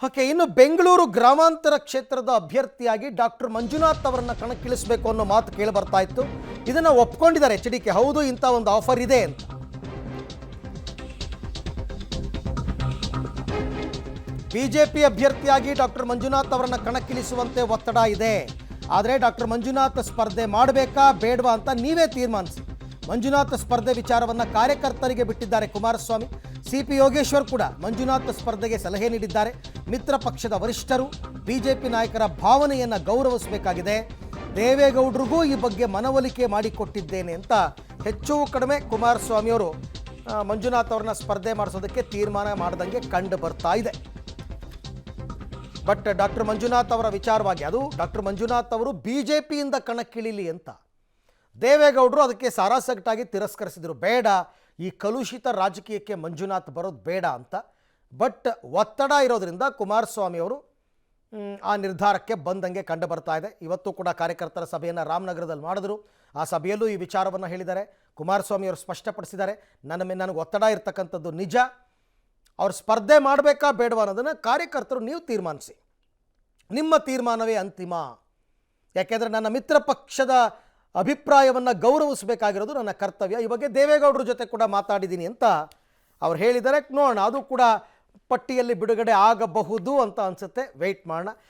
Okay, ಇನ್ನು ಬೆಂಗಳೂರು ಗ್ರಾಮಾಂತರ ಕ್ಷೇತ್ರದ ಅಭ್ಯರ್ಥಿಯಾಗಿ ಡಾಕ್ಟರ್ ಮಂಜುನಾಥ್ ಅವರನ್ನ ಕಣಕ್ಕಿಳಿಸಬೇಕು ಅನ್ನೋ ಮಾತು ಕೇಳಿ ಬರ್ತಾ ಇತ್ತು. ಇದನ್ನ ಒಪ್ಕೊಂಡಿದ್ದಾರೆ HDK. ಹೌದು, ಇಂಥ ಒಂದು ಆಫರ್ ಇದೆ ಅಂತ. ಬಿಜೆಪಿ ಅಭ್ಯರ್ಥಿಯಾಗಿ ಡಾಕ್ಟರ್ ಮಂಜುನಾಥ್ ಅವರನ್ನ ಕಣಕ್ಕಿಳಿಸುವಂತೆ ಒತ್ತಡ ಇದೆ. ಆದರೆ ಡಾಕ್ಟರ್ ಮಂಜುನಾಥ್ ಸ್ಪರ್ಧೆ ಮಾಡಬೇಕಾ ಬೇಡವಾ ಅಂತ ನೀವೇ ತೀರ್ಮಾನಿಸಿ. ಮಂಜುನಾಥ್ ಸ್ಪರ್ಧೆ ವಿಚಾರವನ್ನು ಕಾರ್ಯಕರ್ತರಿಗೆ ಬಿಟ್ಟಿದ್ದಾರೆ ಕುಮಾರಸ್ವಾಮಿ. CP ಯೋಗೇಶ್ವರ್ ಕೂಡ ಮಂಜುನಾಥ್ ಸ್ಪರ್ಧೆಗೆ ಸಲಹೆ ನೀಡಿದ್ದಾರೆ. ಮಿತ್ರ ಪಕ್ಷದ ವರಿಷ್ಠರು ಬಿಜೆಪಿ ನಾಯಕರ ಭಾವನೆಯನ್ನು ಗೌರವಿಸಬೇಕಾಗಿದೆ. ದೇವೇಗೌಡರಿಗೂ ಈ ಬಗ್ಗೆ ಮನವೊಲಿಕೆ ಮಾಡಿಕೊಟ್ಟಿದ್ದೇನೆ ಅಂತ ಹೆಚ್ಚು ಕಡಿಮೆ ಕುಮಾರಸ್ವಾಮಿ ಅವರು ಮಂಜುನಾಥ್ ಅವರನ್ನ ಸ್ಪರ್ಧೆ ಮಾಡಿಸೋದಕ್ಕೆ ತೀರ್ಮಾನ ಮಾಡ್ದಂಗೆ ಕಂಡು ಬರ್ತಾ ಇದೆ. ಬಟ್ ಡಾಕ್ಟರ್ ಮಂಜುನಾಥ್ ಅವರ ವಿಚಾರವಾಗಿ, ಅದು ಡಾಕ್ಟರ್ ಮಂಜುನಾಥ್ ಅವರು BJPಯಿಂದ ಕಣಕ್ಕಿಳಿಲಿ ಅಂತ ದೇವೇಗೌಡರು ಅದಕ್ಕೆ ಸಾರಾಸಗಟಾಗಿ ತಿರಸ್ಕರಿಸಿದರು. ಬೇಡ, ಈ ಕಲುಷಿತ ರಾಜಕೀಯಕ್ಕೆ ಮಂಜುನಾಥ್ ಬರೋದು ಬೇಡ ಅಂತ. ಬಟ್ ಒತ್ತಡ ಇರೋದ್ರಿಂದ ಕುಮಾರಸ್ವಾಮಿ ಅವರು ಆ ನಿರ್ಧಾರಕ್ಕೆ ಬಂದಂಗೆ ಕಂಡು ಬರ್ತಾ ಇದೆ. ಇವತ್ತು ಕೂಡ ಕಾರ್ಯಕರ್ತರ ಸಭೆಯನ್ನು ರಾಮನಗರದಲ್ಲಿ ಮಾಡಿದ್ರು. ಆ ಸಭೆಯಲ್ಲೂ ಈ ವಿಚಾರವನ್ನು ಹೇಳಿದ್ದಾರೆ. ಕುಮಾರಸ್ವಾಮಿ ಅವರು ಸ್ಪಷ್ಟಪಡಿಸಿದ್ದಾರೆ, ನನಗೆ ಒತ್ತಡ ಇರ್ತಕ್ಕಂಥದ್ದು ನಿಜ. ಅವ್ರು ಸ್ಪರ್ಧೆ ಮಾಡಬೇಕಾ ಬೇಡವಾ ಅನ್ನೋದನ್ನು ಕಾರ್ಯಕರ್ತರು ನೀವು ತೀರ್ಮಾನಿಸಿ. ನಿಮ್ಮ ತೀರ್ಮಾನವೇ ಅಂತಿಮ. ಯಾಕೆಂದರೆ ನನ್ನ ಮಿತ್ರ ಪಕ್ಷದ ಅಭಿಪ್ರಾಯವನ್ನು ಗೌರವಿಸಬೇಕಾಗಿರೋದು ನನ್ನ ಕರ್ತವ್ಯ. ಈ ಬಗ್ಗೆ ದೇವೇಗೌಡರ ಜೊತೆ ಕೂಡ ಮಾತಾಡಿದ್ದೀನಿ ಅಂತ ಅವ್ರು ಹೇಳಿದ್ದಾರೆ. ನೋಡೋಣ, ಅದು ಕೂಡ ಪಟ್ಟಿಯಲ್ಲಿ ಬಿಡುಗಡೆ ಆಗಬಹುದು ಅಂತ ಅನಿಸುತ್ತೆ. ವೆಯ್ಟ್ ಮಾಡೋಣ.